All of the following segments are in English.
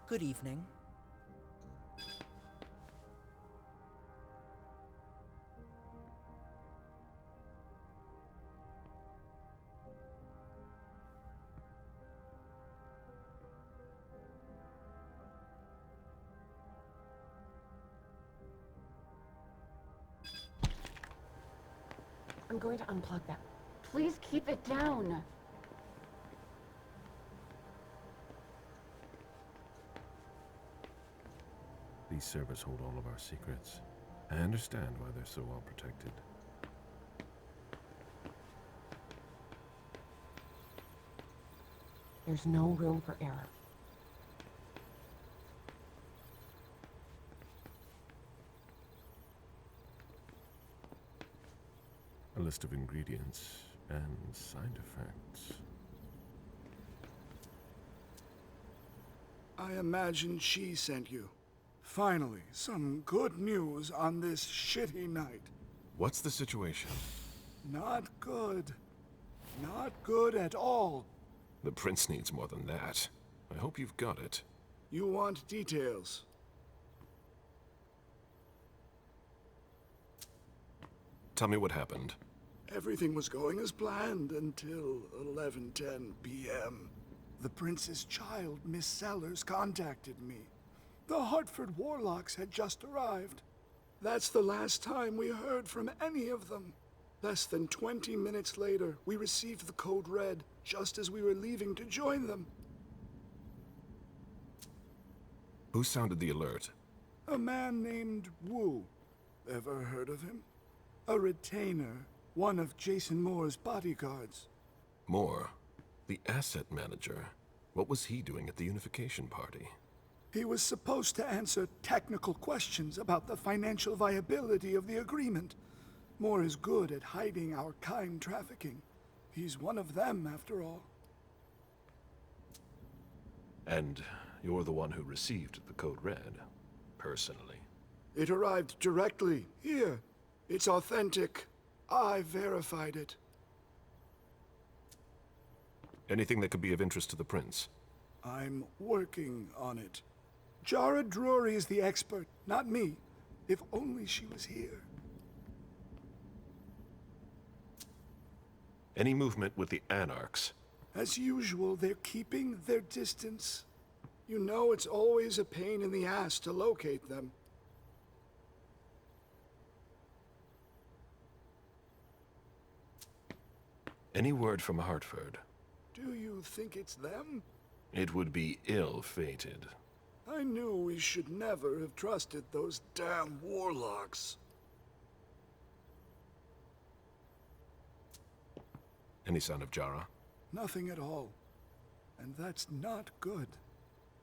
Good evening. I'm going to unplug that. Please keep it down. These servers hold all of our secrets. I understand why they're so well protected. There's no room for error. A list of ingredients and side effects. I imagine she sent you. Finally, some good news on this shitty night. What's the situation? Not good. Not good at all. The prince needs more than that. I hope you've got it. You want details. Tell me what happened. Everything was going as planned until 11:10 p.m. The prince's child, Miss Sellers, contacted me. The Hartford Warlocks had just arrived. That's the last time we heard from any of them. Less than 20 minutes later, we received the code red, just as we were leaving to join them. Who sounded the alert? A man named Wu. Ever heard of him? A retainer, one of Jason Moore's bodyguards. Moore, the asset manager. What was he doing at the unification party? He was supposed to answer technical questions about the financial viability of the agreement. Moore is good at hiding our kind trafficking. He's one of them, after all. And you're the one who received the code red, personally. It arrived directly, here. It's authentic. I verified it. Anything that could be of interest to the prince? I'm working on it. Jara Drury is the expert, not me. If only she was here. Any movement with the Anarchs? As usual, they're keeping their distance. You know it's always a pain in the ass to locate them. Any word from Hartford? Do you think it's them? It would be ill-fated. I knew we should never have trusted those damn warlocks. Any sign of Jara? Nothing at all. And that's not good.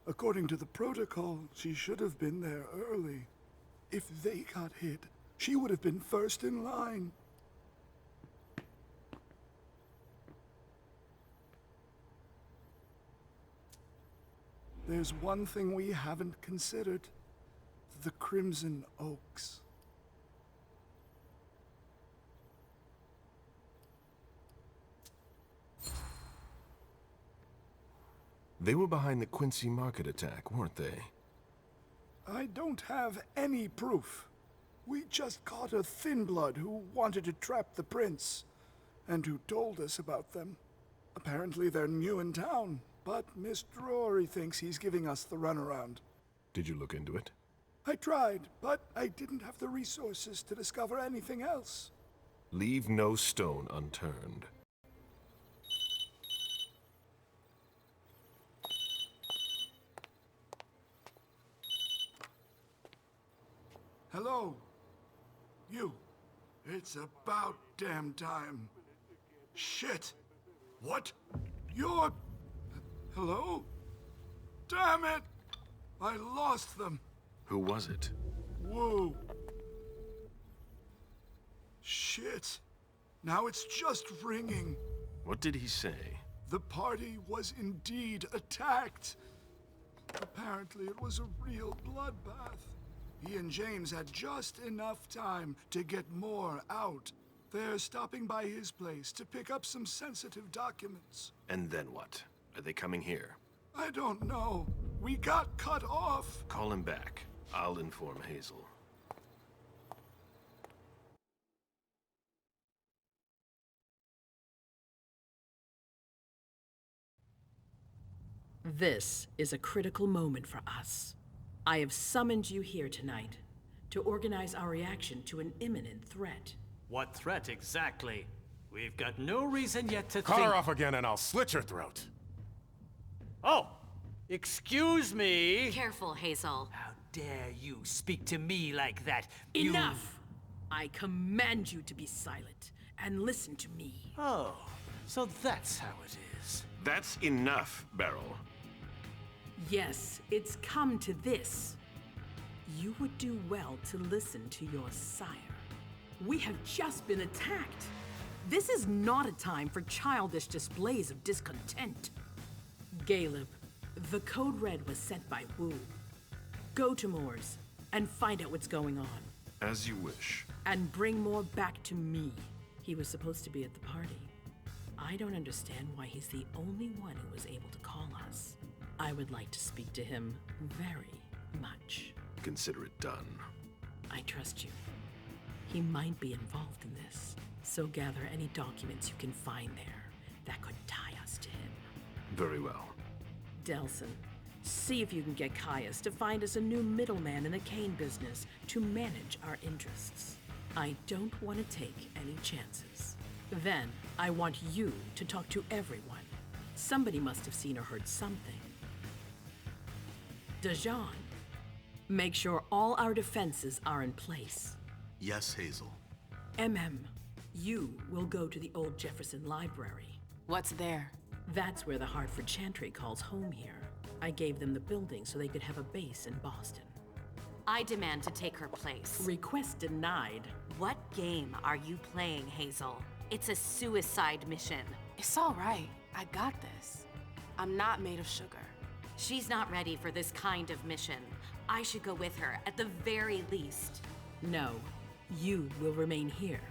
According to the protocol, she should have been there early. If they got hit, she would have been first in line. There's one thing we haven't considered. The Crimson Oaks. They were behind the Quincy Market attack, weren't they? I don't have any proof. We just caught a thin blood who wanted to trap the prince, and who told us about them. Apparently they're new in town, but Miss Drury thinks he's giving us the runaround. Did you look into it? I tried, but I didn't have the resources to discover anything else. Leave no stone unturned. Hello? You. It's about damn time. Shit! What? You're... Hello? Damn it! I lost them. Who was it? Whoa. Shit. Now it's just ringing. What did he say? The party was indeed attacked. Apparently it was a real bloodbath. He and James had just enough time to get more out. They're stopping by his place to pick up some sensitive documents. And then what? Are they coming here? I don't know. We got cut off. Call him back. I'll inform Hazel. This is a critical moment for us. I have summoned you here tonight to organize our reaction to an imminent threat. What threat exactly? We've got no reason yet to Cut think... her off again and I'll slit your throat. Oh! Excuse me! Careful, Hazel. How dare you speak to me like that? You- Enough! I command you to be silent and listen to me. Oh, so that's how it is. That's enough, Beryl. Yes, it's come to this. You would do well to listen to your sire. We have just been attacked. This is not a time for childish displays of discontent. Caleb, the code red was sent by Wu. Go to Moore's and find out what's going on. As you wish. And bring Moore back to me. He was supposed to be at the party. I don't understand why he's the only one who was able to call us. I would like to speak to him very much. Consider it done. I trust you. He might be involved in this, so gather any documents you can find there that could tie us to him. Very well. Delson, see if you can get Caius to find us a new middleman in the cane business to manage our interests. I don't want to take any chances. Then, I want you to talk to everyone. Somebody must have seen or heard something. Dajan, make sure all our defenses are in place. Yes, Hazel. You will go to the old Jefferson Library. What's there? That's where the Hartford Chantry calls home here. I gave them the building so they could have a base in Boston. I demand to take her place. Request denied. What game are you playing, Hazel? It's a suicide mission. It's all right. I got this. I'm not made of sugar. She's not ready for this kind of mission. I should go with her, at the very least. No, you will remain here.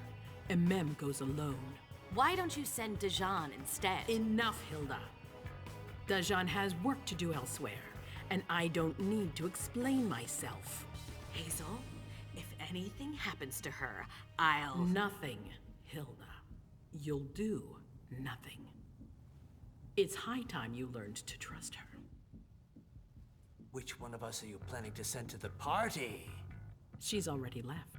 Goes alone. Why don't you send Dajan instead? Enough, Hilda. Dajan has work to do elsewhere, and I don't need to explain myself. Hazel, if anything happens to her, I'll... Nothing, Hilda. You'll do nothing. It's high time you learned to trust her. Which one of us are you planning to send to the party? She's already left.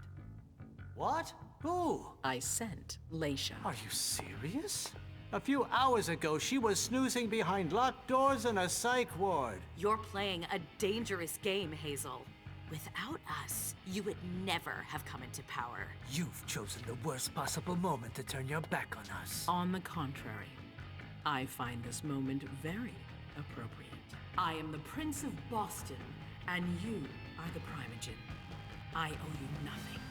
What? Who? I sent Leisha. Are you serious? A few hours ago, she was snoozing behind locked doors in a psych ward. You're playing a dangerous game, Hazel. Without us, you would never have come into power. You've chosen the worst possible moment to turn your back on us. On the contrary, I find this moment very appropriate. I am the Prince of Boston, and you are the Primogen. I owe you nothing.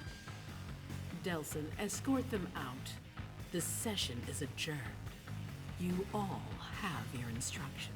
Delson, escort them out. The session is adjourned. You all have your instructions.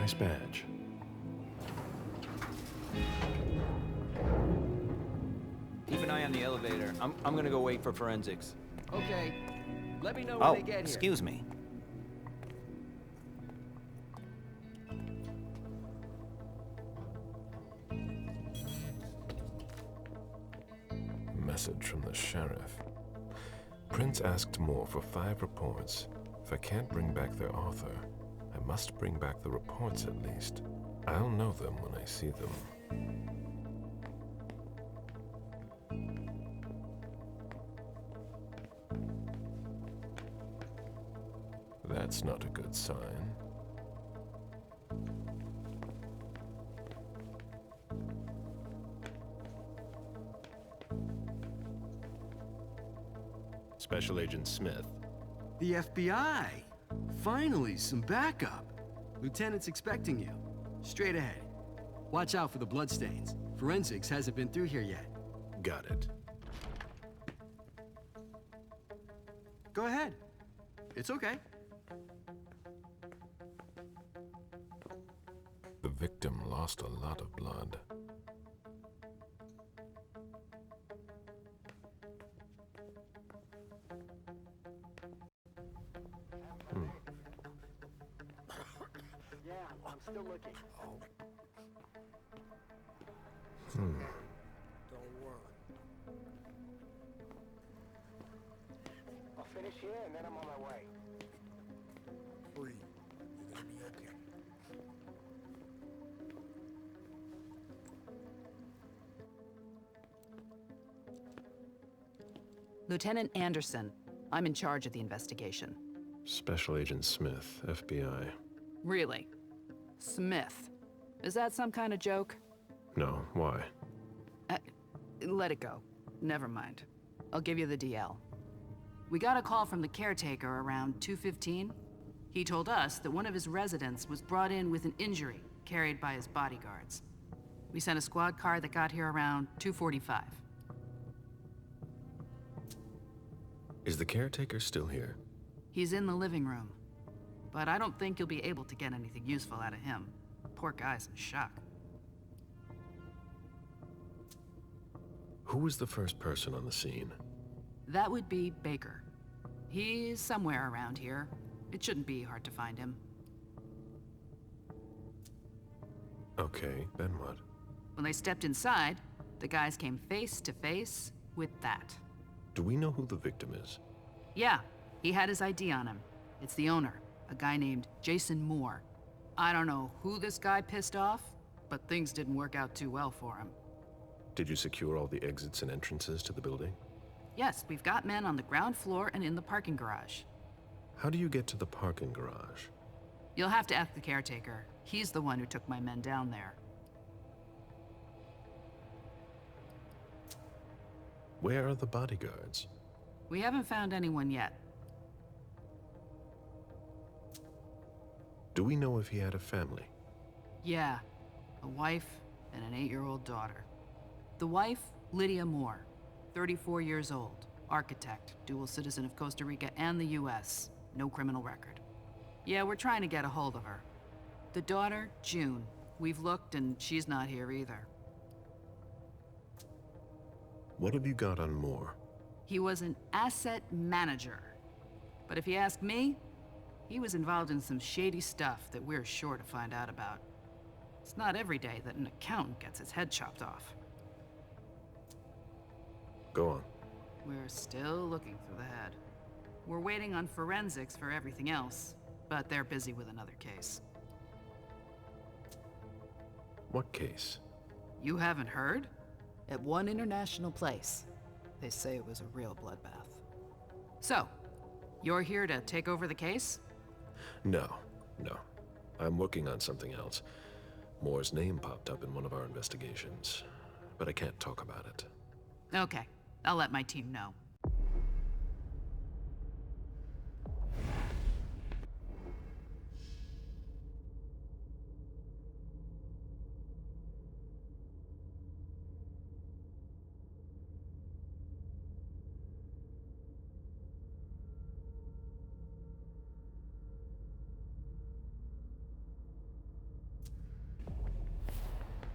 Nice badge. Keep an eye on the elevator. I'm gonna go wait for forensics. Okay. Let me know when they get here. Excuse me. Message from the sheriff. Prince asked more for 5 reports. If I can't bring back their author, I must bring back the reports at least. I'll know them when I see them. That's not a good sign. Special Agent Smith. The FBI! Finally, some backup. Lieutenant's expecting you. Straight ahead. Watch out for the bloodstains. Forensics hasn't been through here yet. Got it. Go ahead. It's okay. The victim lost a lot of blood. Yeah, I'm still looking. Don't worry. I'll finish here and then I'm on my way. Breathe. You're gonna be okay. Lieutenant Anderson, I'm in charge of the investigation. Special Agent Smith, FBI. Really? Smith? Is that some kind of joke? No, why? Let it go. Never mind. I'll give you the DL. We got a call from the caretaker around 2:15. He told us that one of his residents was brought in with an injury carried by his bodyguards. We sent a squad car that got here around 2:45. Is the caretaker still here? He's in the living room. But I don't think you'll be able to get anything useful out of him. Poor guy's in shock. Who was the first person on the scene? That would be Baker. He's somewhere around here. It shouldn't be hard to find him. Okay, then what? When they stepped inside, the guys came face to face with that. Do we know who the victim is? Yeah, he had his ID on him. It's the owner, a guy named Jason Moore. I don't know who this guy pissed off, but things didn't work out too well for him. Did you secure all the exits and entrances to the building? Yes, we've got men on the ground floor and in the parking garage. How do you get to the parking garage? You'll have to ask the caretaker. He's the one who took my men down there. Where are the bodyguards? We haven't found anyone yet. Do we know if he had a family? Yeah, a wife and an 8-year-old daughter. The wife, Lydia Moore, 34 years old, architect, dual citizen of Costa Rica and the US, no criminal record. Yeah, we're trying to get a hold of her. The daughter, June. We've looked and she's not here either. What have you got on Moore? He was an asset manager. But if you ask me, he was involved in some shady stuff that we're sure to find out about. It's not every day that an accountant gets his head chopped off. Go on. We're still looking for the head. We're waiting on forensics for everything else, but they're busy with another case. What case? You haven't heard? At one international place. They say it was a real bloodbath. So, you're here to take over the case? No. I'm working on something else. Moore's name popped up in one of our investigations, but I can't talk about it. Okay, I'll let my team know.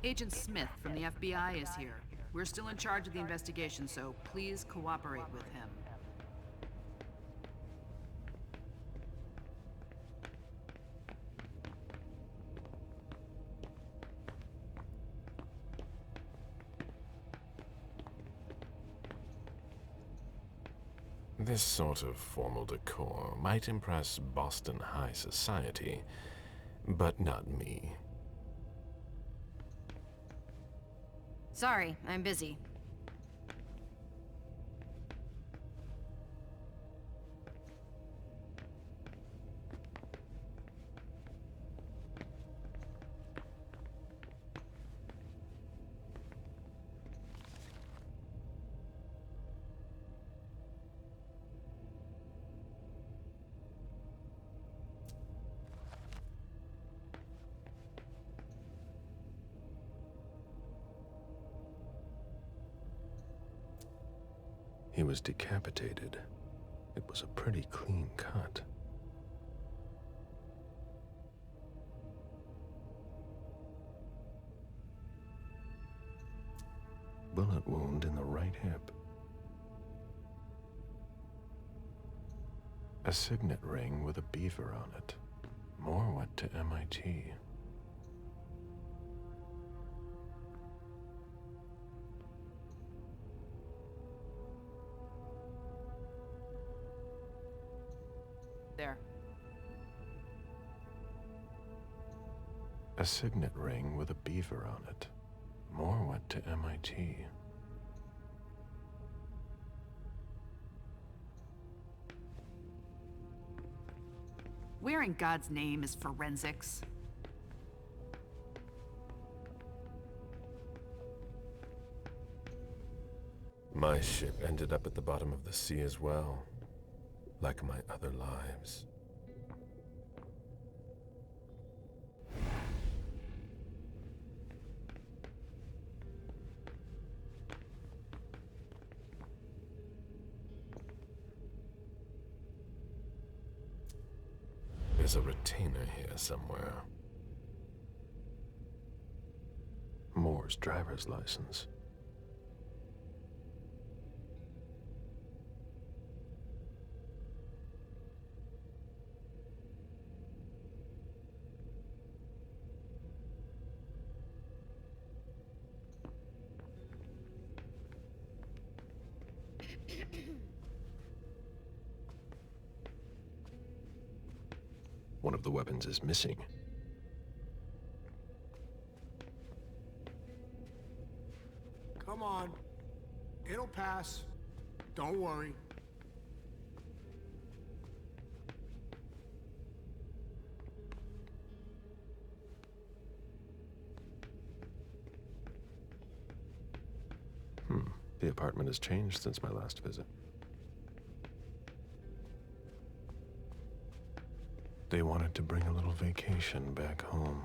Agent Smith from the FBI is here. We're still in charge of the investigation, so please cooperate with him. This sort of formal decor might impress Boston high society, but not me. Sorry, I'm busy. He was decapitated. It was a pretty clean cut. Bullet wound in the right hip. A signet ring with a beaver on it. Moore went to MIT. There. A signet ring with a beaver on it. Moore went to MIT. Where in God's name is forensics? My ship ended up at the bottom of the sea as well, like my other lives. There's a retainer here somewhere. Moore's driver's license. One of the weapons is missing. Come on. It'll pass. Don't worry. The apartment has changed since my last visit. They wanted to bring a little vacation back home.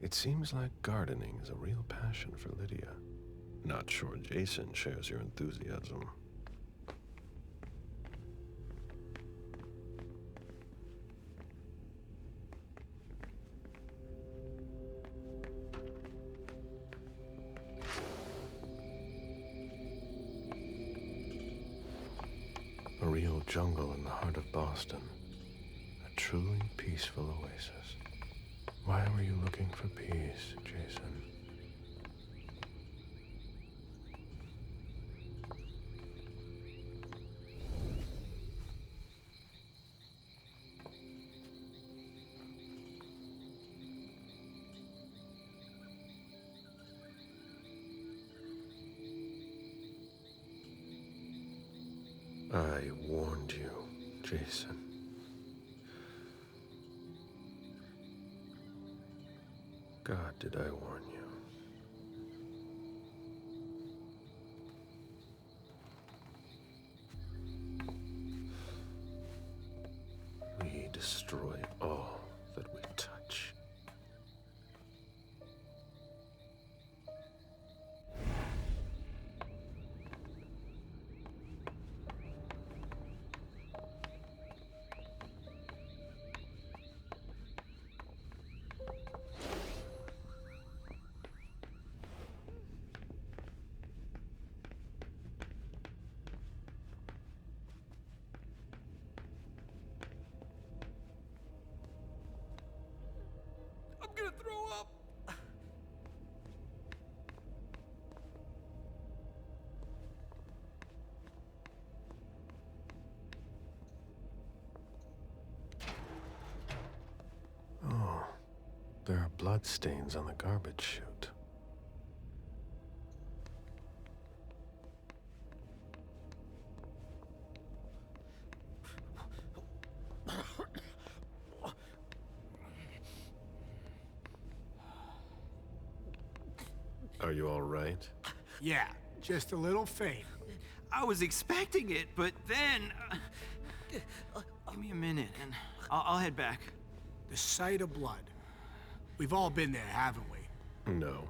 It seems like gardening is a real passion for Lydia. Not sure Jason shares your enthusiasm. A real jungle in the heart of Boston. A truly peaceful oasis. Why were you looking for peace, Jason? I warned you, Jason. God, did I warn you? destroy all that we touch. I'm gonna throw up! Oh, there are bloodstains on the garbage chute. Are you all right? Yeah, just a little faint. I was expecting it, but then... give me a minute, and I'll head back. The sight of blood. We've all been there, haven't we? No.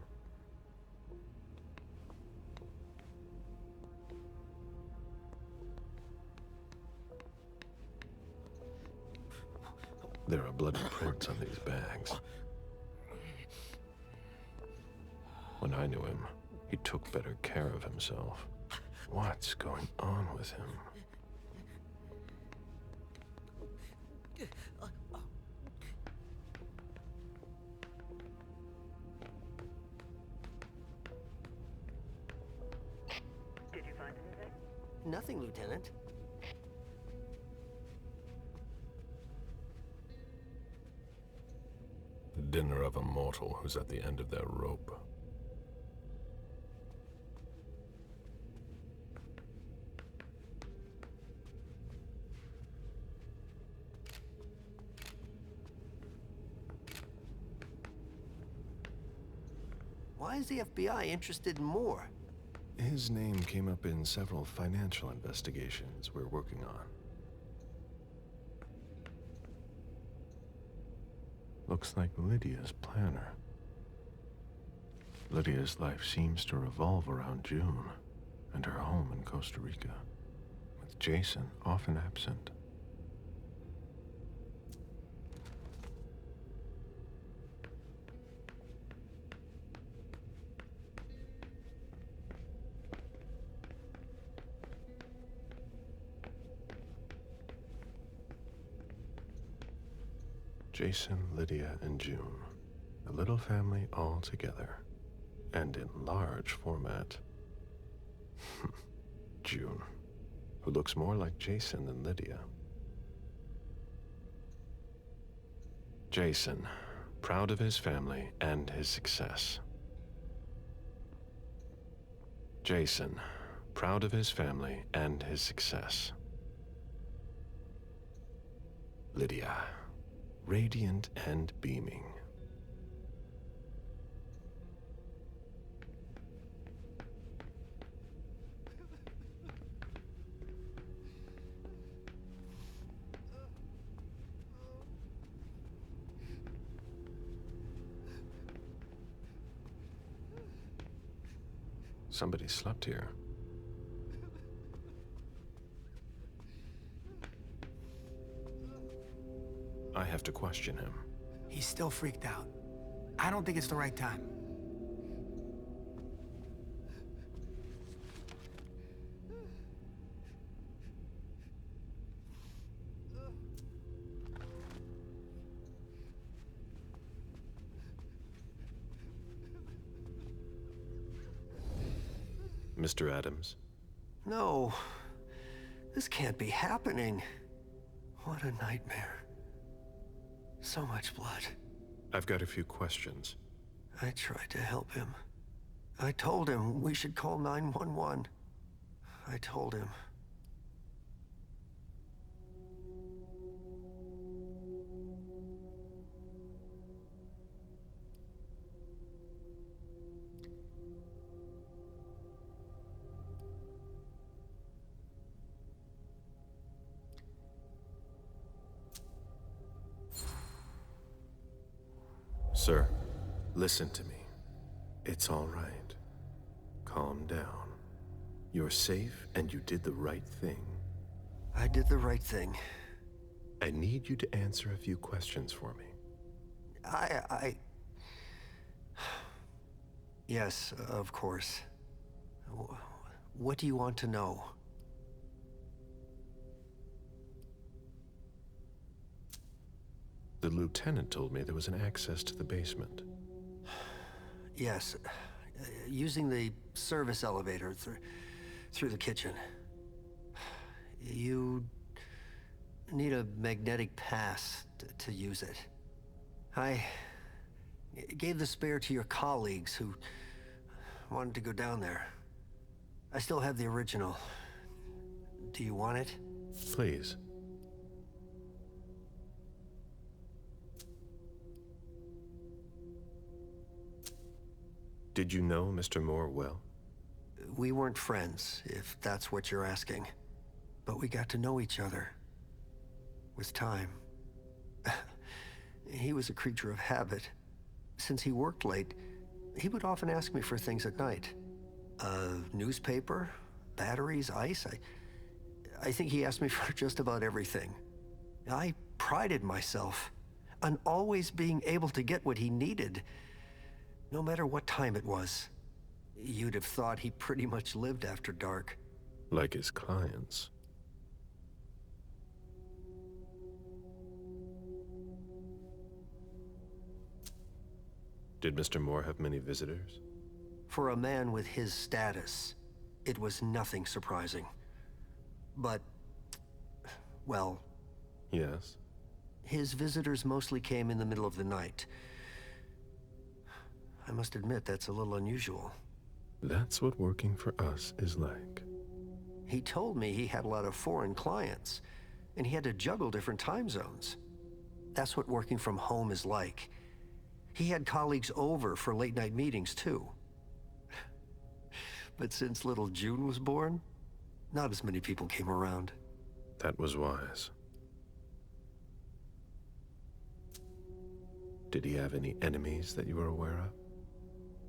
There are bloody prints on these bags. When I knew him, he took better care of himself. What's going on with him? Did you find anything? Nothing, Lieutenant. The dinner of a mortal who's at the end of their rope. Why is the FBI interested in Moore? His name came up in several financial investigations we're working on. Looks like Lydia's planner. Lydia's life seems to revolve around June and her home in Costa Rica, with Jason often absent. Jason, Lydia, and June. A little family all together. And in large format. June, who looks more like Jason than Lydia. Jason, proud of his family and his success. Jason, proud of his family and his success. Lydia, radiant and beaming. Somebody slept here. I have to question him. He's still freaked out. I don't think it's the right time. Mr. Adams? No. This can't be happening. What a nightmare. So much blood. I've got a few questions. I tried to help him. I told him we should call 911. I told him. Sir, listen to me. It's all right. Calm down. You're safe and you did the right thing. I did the right thing. I need you to answer a few questions for me. Yes, of course. What do you want to know? The lieutenant told me there was an access to the basement. Yes, using the service elevator through the kitchen. You need a magnetic pass to use it. I gave the spare to your colleagues who wanted to go down there. I still have the original. Do you want it? Please. Did you know Mr. Moore well? We weren't friends, if that's what you're asking. But we got to know each other. With time. He was a creature of habit. Since he worked late, he would often ask me for things at night. A newspaper, batteries, ice. I think he asked me for just about everything. I prided myself on always being able to get what he needed, no matter what time it was. You'd have thought he pretty much lived after dark. Like his clients. Did Mr. Moore have many visitors? For a man with his status, it was nothing surprising. But, well... Yes? His visitors mostly came in the middle of the night. I must admit, that's a little unusual. That's what working for us is like. He told me he had a lot of foreign clients, and he had to juggle different time zones. That's what working from home is like. He had colleagues over for late-night meetings, too. But since little June was born, not as many people came around. That was wise. Did he have any enemies that you were aware of?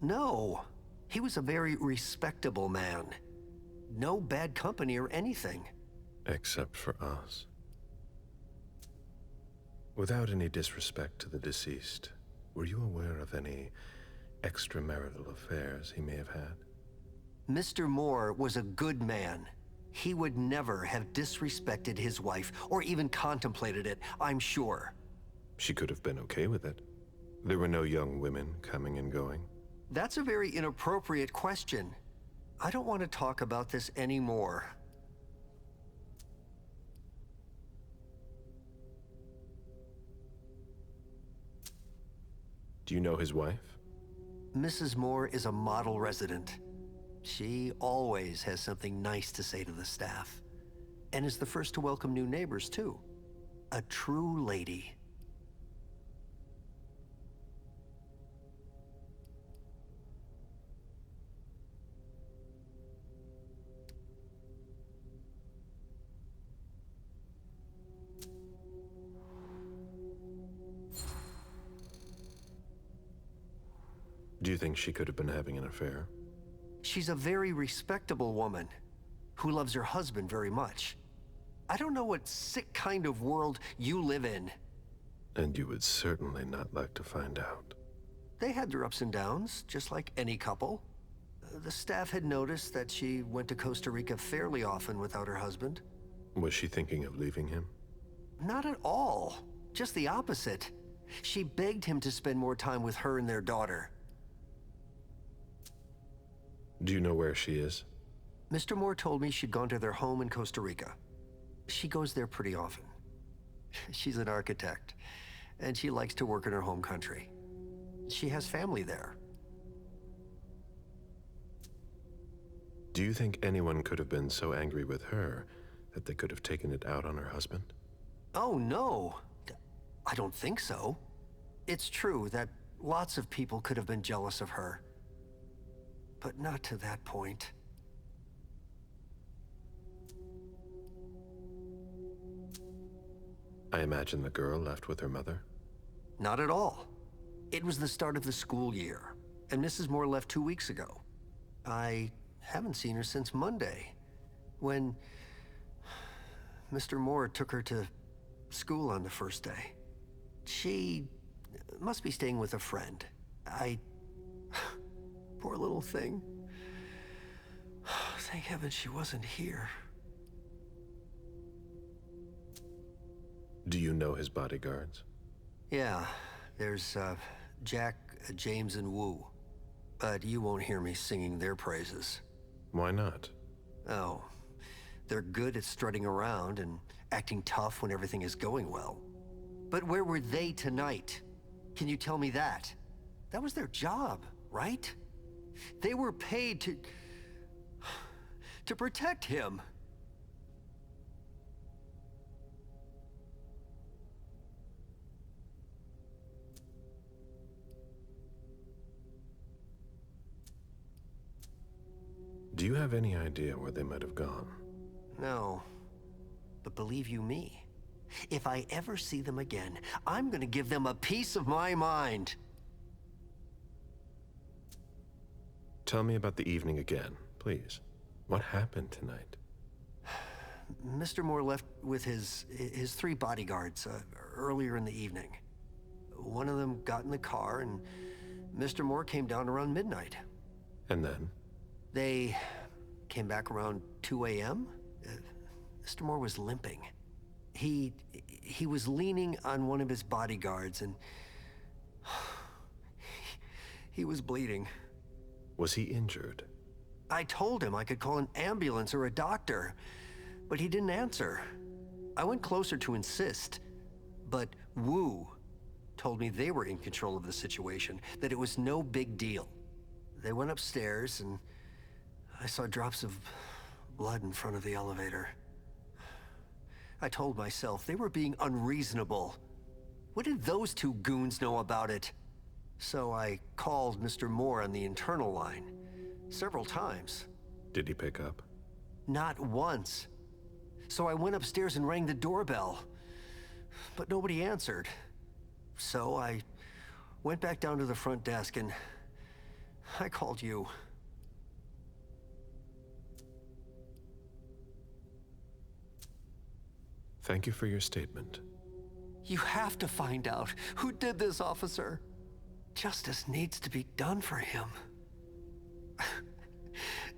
No. He was a very respectable man. No bad company or anything. Except for us. Without any disrespect to the deceased, were you aware of any extramarital affairs he may have had? Mr. Moore was a good man. He would never have disrespected his wife, or even contemplated it, I'm sure. She could have been okay with it. There were no young women coming and going. That's a very inappropriate question. I don't want to talk about this anymore. Do you know his wife? Mrs. Moore is a model resident. She always has something nice to say to the staff. And is the first to welcome new neighbors, too. A true lady. Do you think she could have been having an affair? She's a very respectable woman who loves her husband very much. I don't know what sick kind of world you live in. And you would certainly not like to find out. They had their ups and downs, just like any couple. The staff had noticed that she went to Costa Rica fairly often without her husband. Was she thinking of leaving him? Not at all. Just the opposite. She begged him to spend more time with her and their daughter. Do you know where she is? Mr. Moore told me she'd gone to their home in Costa Rica. She goes there pretty often. She's an architect, and she likes to work in her home country. She has family there. Do you think anyone could have been so angry with her that they could have taken it out on her husband? Oh, no. I don't think so. It's true that lots of people could have been jealous of her. But not to that point. I imagine the girl left with her mother? Not at all. It was the start of the school year, and Mrs. Moore left 2 weeks ago. I haven't seen her since Monday, when Mr. Moore took her to school on the first day. She must be staying with a friend. Poor little thing. Thank heaven she wasn't here. Do you know his bodyguards? Yeah, there's Jack, James, and Wu. But you won't hear me singing their praises. Why not? Oh, they're good at strutting around and acting tough when everything is going well. But where were they tonight? Can you tell me that? That was their job, right? They were paid to protect him. Do you have any idea where they might have gone? No, but believe you me, if I ever see them again, I'm gonna give them a piece of my mind. Tell me about the evening again, please. What happened tonight? Mr. Moore left with his 3 bodyguards earlier in the evening. One of them got in the car, and Mr. Moore came down around midnight. And then? They came back around 2 a.m. Mr. Moore was limping. He was leaning on one of his bodyguards, and he was bleeding. Was he injured? I told him I could call an ambulance or a doctor, but he didn't answer. I went closer to insist, but Wu told me they were in control of the situation, that it was no big deal. They went upstairs, and I saw drops of blood in front of the elevator. I told myself they were being unreasonable. What did those 2 goons know about it? So I called Mr. Moore on the internal line several times. Did he pick up? Not once. So I went upstairs and rang the doorbell, but nobody answered. So I went back down to the front desk and I called you. Thank you for your statement. You have to find out who did this, officer. Justice needs to be done for him.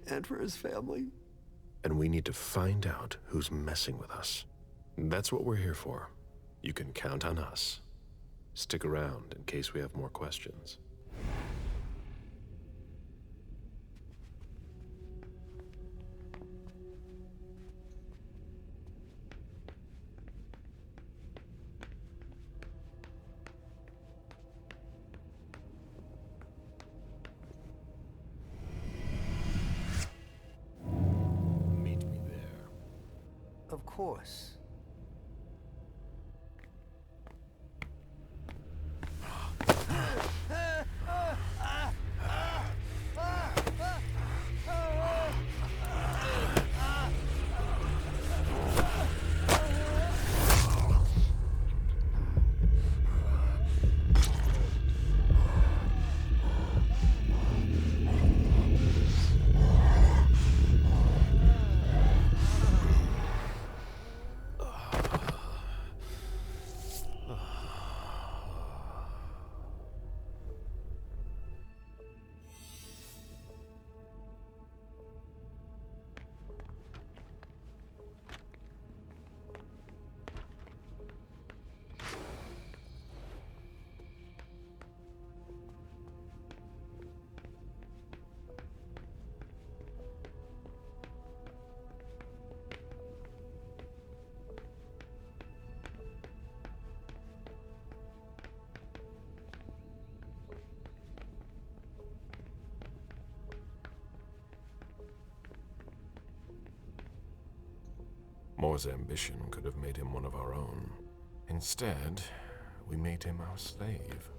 And for his family. And we need to find out who's messing with us. That's what we're here for. You can count on us. Stick around in case we have more questions. Of course. Moore's ambition could have made him one of our own. Instead, we made him our slave.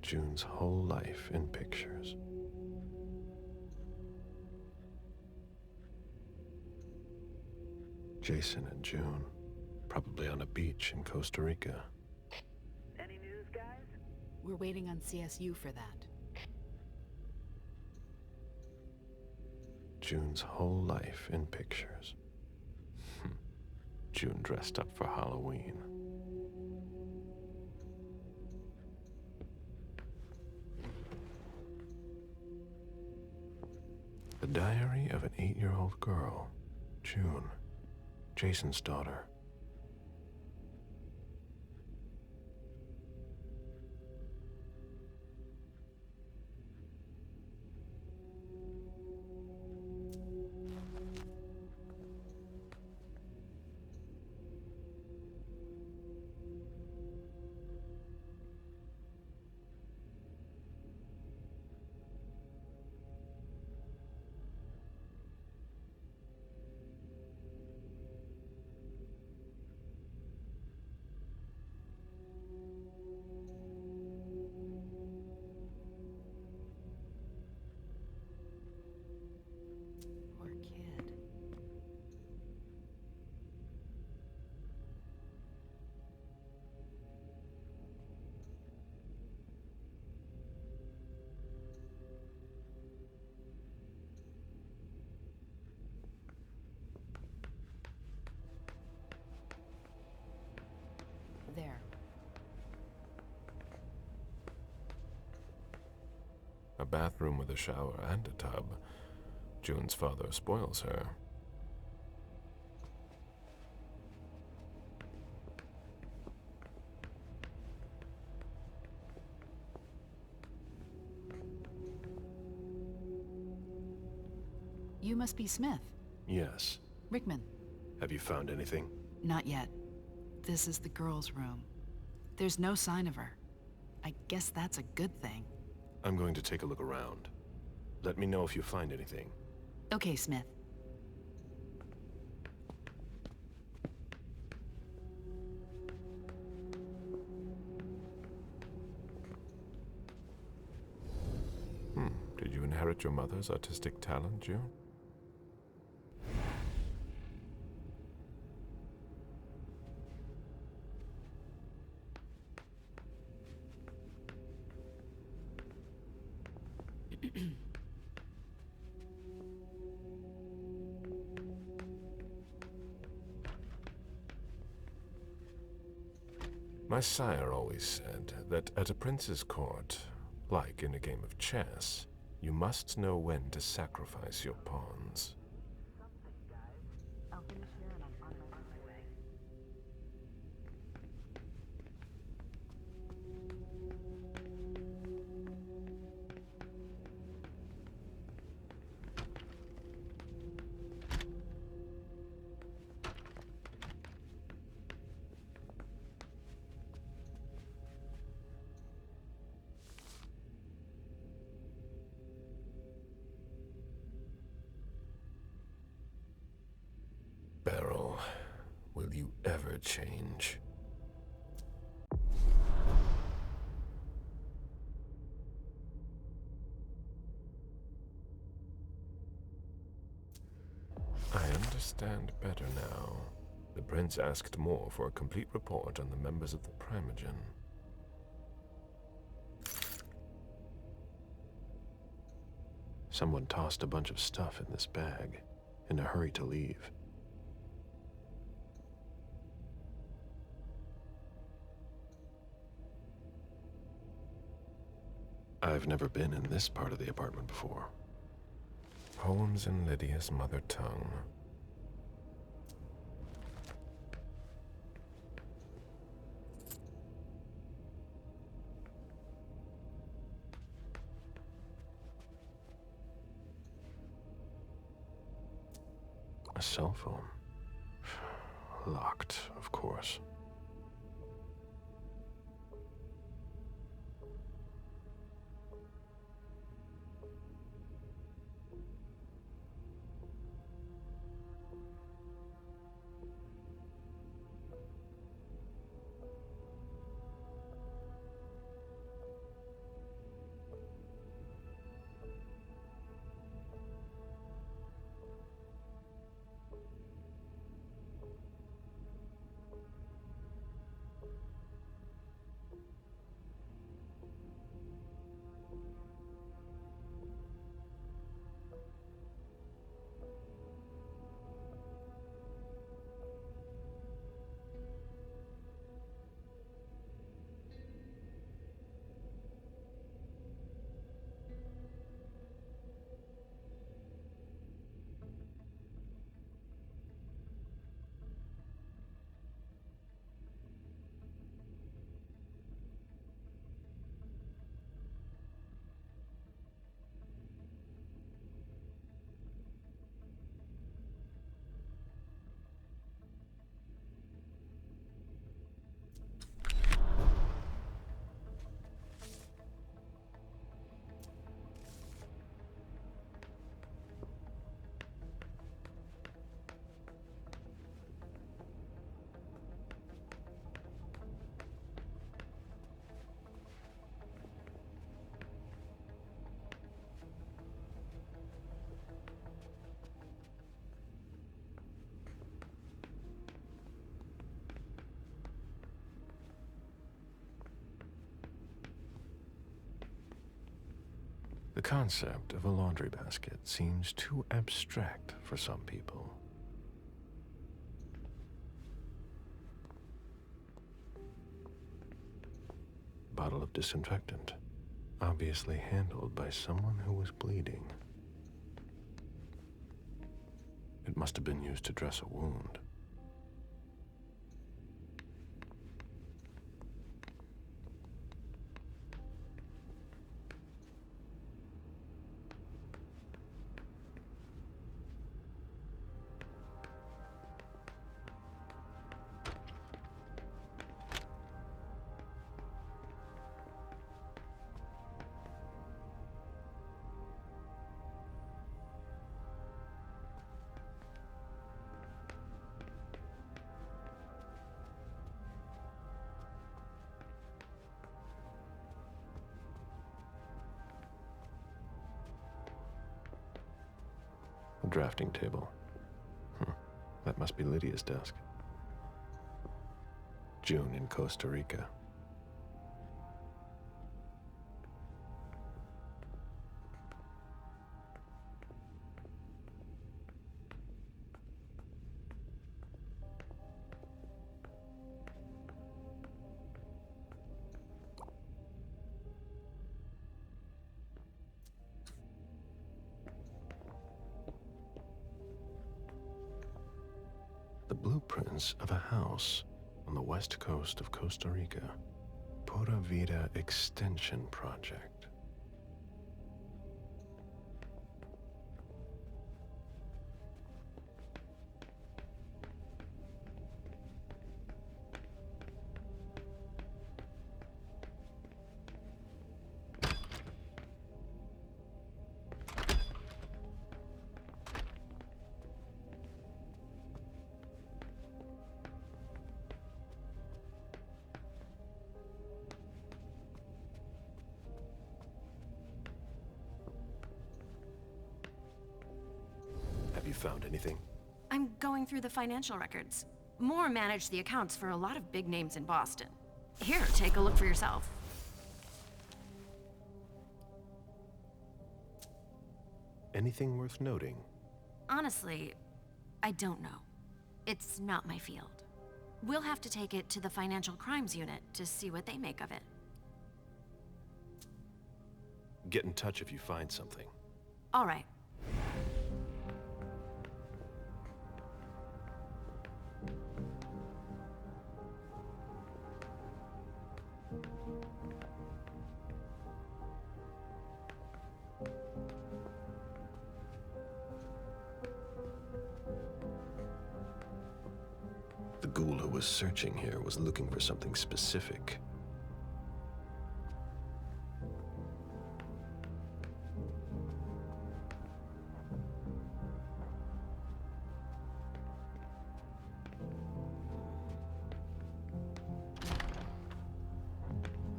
June's whole life in pictures. Jason and June, probably on a beach in Costa Rica. Any news, guys? We're waiting on CSU for that. June's whole life in pictures. June dressed up for Halloween. The diary of an 8-year-old girl, June, Jason's daughter. Poor kid. There. A bathroom with a shower and a tub. June's father spoils her. You must be Smith. Yes. Rickman. Have you found anything? Not yet. This is the girl's room. There's no sign of her. I guess that's a good thing. I'm going to take a look around. Let me know if you find anything. Okay, Smith. Did you inherit your mother's artistic talent, June? My sire always said that at a prince's court, like in a game of chess, you must know when to sacrifice your pawns. I'll finish here and I'm on my way. Beryl, will you ever change? I understand better now. The prince asked more for a complete report on the members of the Primogen. Someone tossed a bunch of stuff in this bag, in a hurry to leave. I've never been in this part of the apartment before. Poems in Lydia's mother tongue. A cell phone. Locked, of course. The concept of a laundry basket seems too abstract for some people. Bottle of disinfectant, obviously handled by someone who was bleeding. It must have been used to dress a wound. A drafting table. That must be Lydia's desk. June in Costa Rica. The blueprints of a house on the west coast of Costa Rica. Pura Vida Extension Project. Have you found anything? I'm going through the financial records. Moore managed the accounts for a lot of big names in Boston. Here, take a look for yourself. Anything worth noting? Honestly, I don't know. It's not my field. We'll have to take it to the Financial Crimes Unit to see what they make of it. Get in touch if you find something. All right. The ghoul who was searching here was looking for something specific.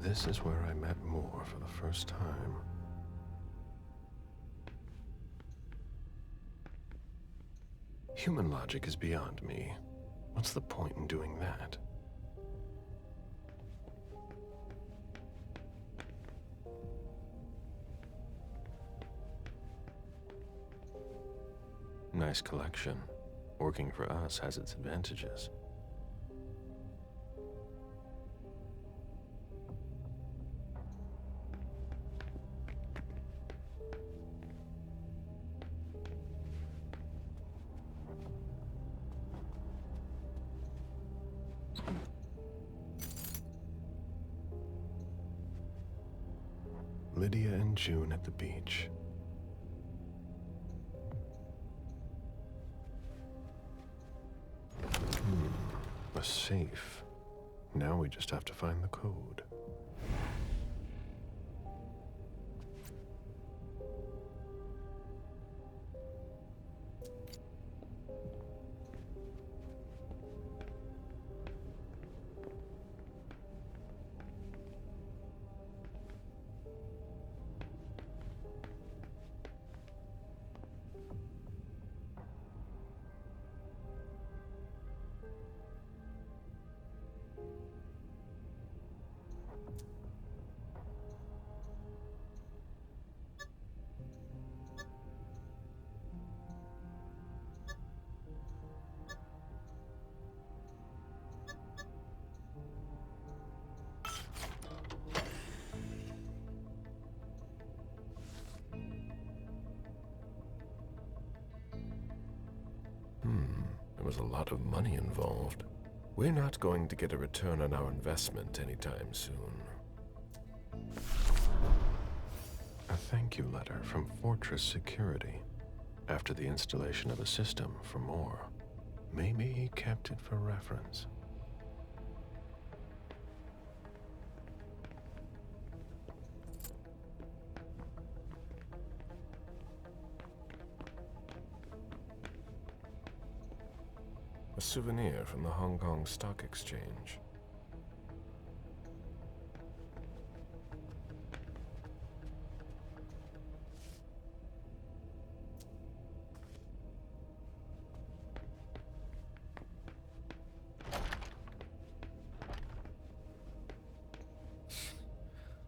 This is where I met Moore for the first time. Human logic is beyond me. What's the point in doing that? Nice collection. Working for us has its advantages. Lydia and June at the beach. A safe. Now we just have to find the code. There was a lot of money involved. We're not going to get a return on our investment anytime soon. A thank you letter from Fortress Security after the installation of a system for more. Maybe he kept it for reference. A souvenir from the Hong Kong Stock Exchange.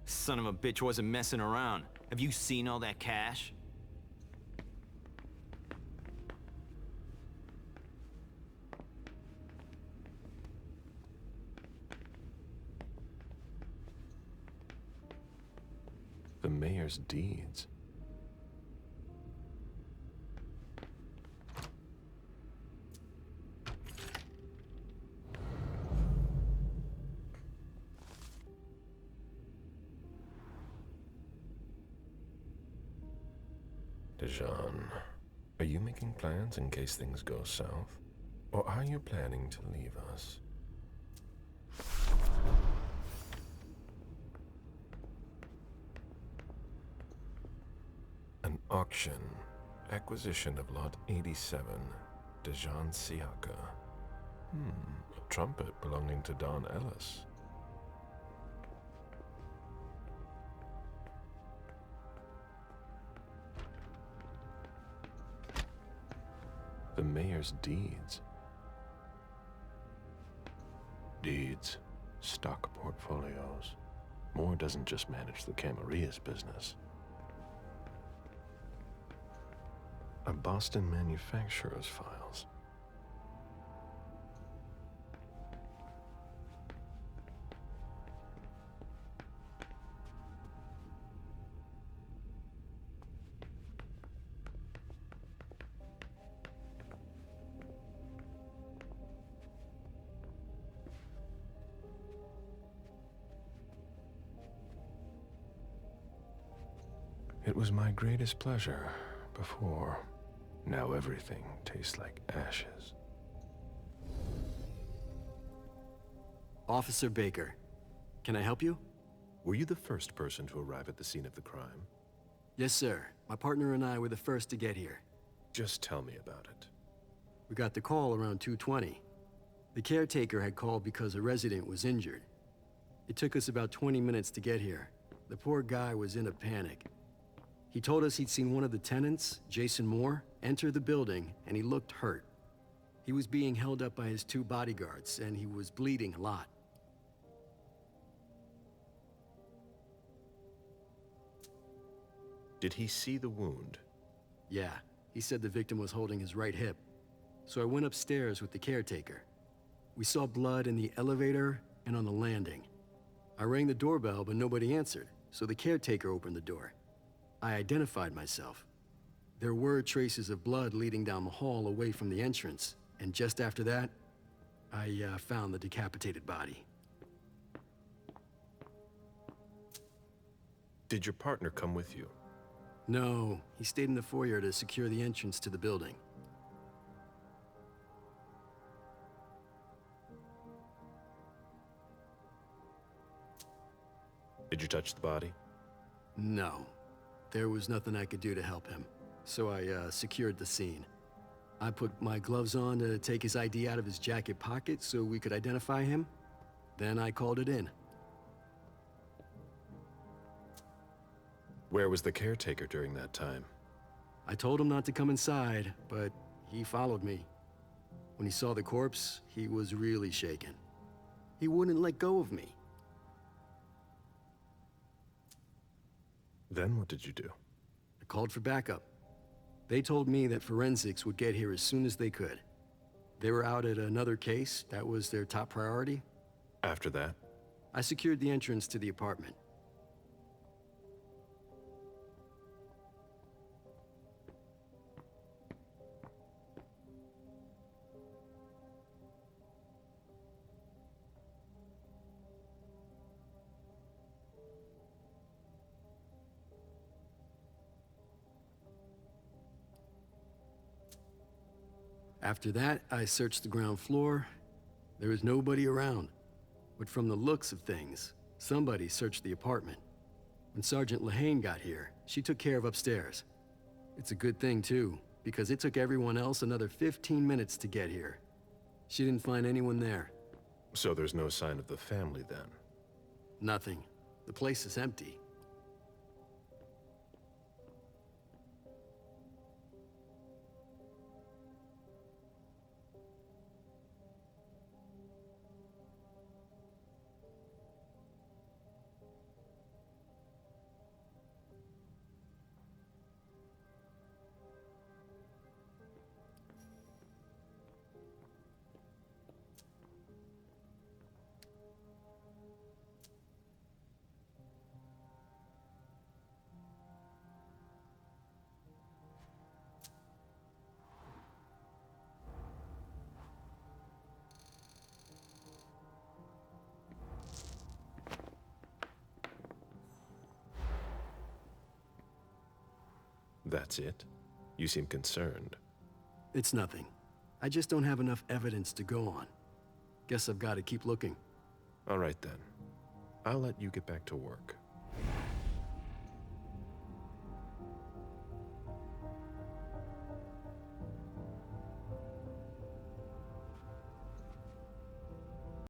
Son of a bitch wasn't messing around. Have you seen all that cash? The mayor's deeds. Dijon, are you making plans in case things go south? Or are you planning to leave us? An auction. Acquisition of Lot 87. Dijon Siaka. A trumpet belonging to Don Ellis. The mayor's deeds. Deeds, stock portfolios. Moore doesn't just manage the Camarilla's business. A Boston manufacturer's files. It was my greatest pleasure before. Now everything tastes like ashes. Officer Baker, can I help you? Were you the first person to arrive at the scene of the crime? Yes, sir. My partner and I were the first to get here. Just tell me about it. We got the call around 2:20. The caretaker had called because a resident was injured. It took us about 20 minutes to get here. The poor guy was in a panic. He told us he'd seen one of the tenants, Jason Moore, enter the building, and he looked hurt. He was being held up by his 2 bodyguards, and he was bleeding a lot. Did he see the wound? Yeah, he said the victim was holding his right hip. So I went upstairs with the caretaker. We saw blood in the elevator and on the landing. I rang the doorbell, but nobody answered, so the caretaker opened the door. I identified myself. There were traces of blood leading down the hall away from the entrance, and just after that, I found the decapitated body. Did your partner come with you? No, he stayed in the foyer to secure the entrance to the building. Did you touch the body? No. There was nothing I could do to help him, so I secured the scene. I put my gloves on to take his ID out of his jacket pocket so we could identify him. Then I called it in. Where was the caretaker during that time? I told him not to come inside, but he followed me. When he saw the corpse, he was really shaken. He wouldn't let go of me. Then what did you do? I called for backup. They told me that forensics would get here as soon as they could. They were out at another case. That was their top priority. After that? I secured the entrance to the apartment. After that, I searched the ground floor. There was nobody around. But from the looks of things, somebody searched the apartment. When Sergeant Lehane got here, she took care of upstairs. It's a good thing, too, because it took everyone else another 15 minutes to get here. She didn't find anyone there. So there's no sign of the family, then? Nothing. The place is empty. That's it? You seem concerned. It's nothing. I just don't have enough evidence to go on. Guess I've got to keep looking. All right, then. I'll let you get back to work.